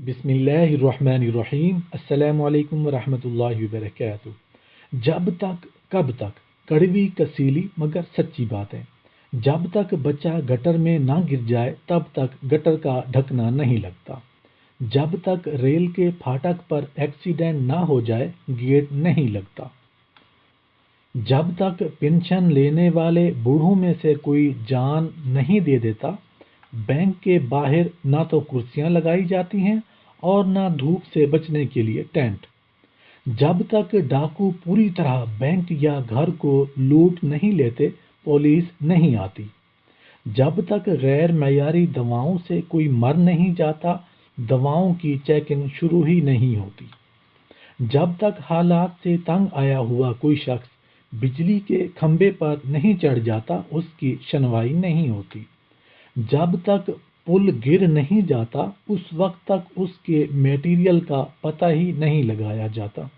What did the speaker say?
बिस्मिल्लाहिर्रहमानिर्रहीम। अस्सलामु अलैकुम वरहमतुल्लाहि वबरकातुहू। जब तक कब तक, कड़वी कसीली मगर सच्ची बात है। जब तक बच्चा गटर में ना गिर जाए तब तक गटर का ढकना नहीं लगता। जब तक रेल के फाटक पर एक्सीडेंट ना हो जाए गेट नहीं लगता। जब तक पेंशन लेने वाले बूढ़ों में से कोई जान नहीं दे देता, बैंक के बाहर ना तो कुर्सियां लगाई जाती हैं और ना धूप से बचने के लिए टेंट। जब तक डाकू पूरी तरह बैंक या घर को लूट नहीं लेते पुलिस नहीं आती। जब तक गैर मयारी दवाओं से कोई मर नहीं जाता दवाओं की चेकिंग शुरू ही नहीं होती। जब तक हालात से तंग आया हुआ कोई शख्स बिजली के खंभे पर नहीं चढ़ जाता उसकी सुनवाई नहीं होती। जब तक पुल गिर नहीं जाता उस वक्त तक उसके मटेरियल का पता ही नहीं लगाया जाता।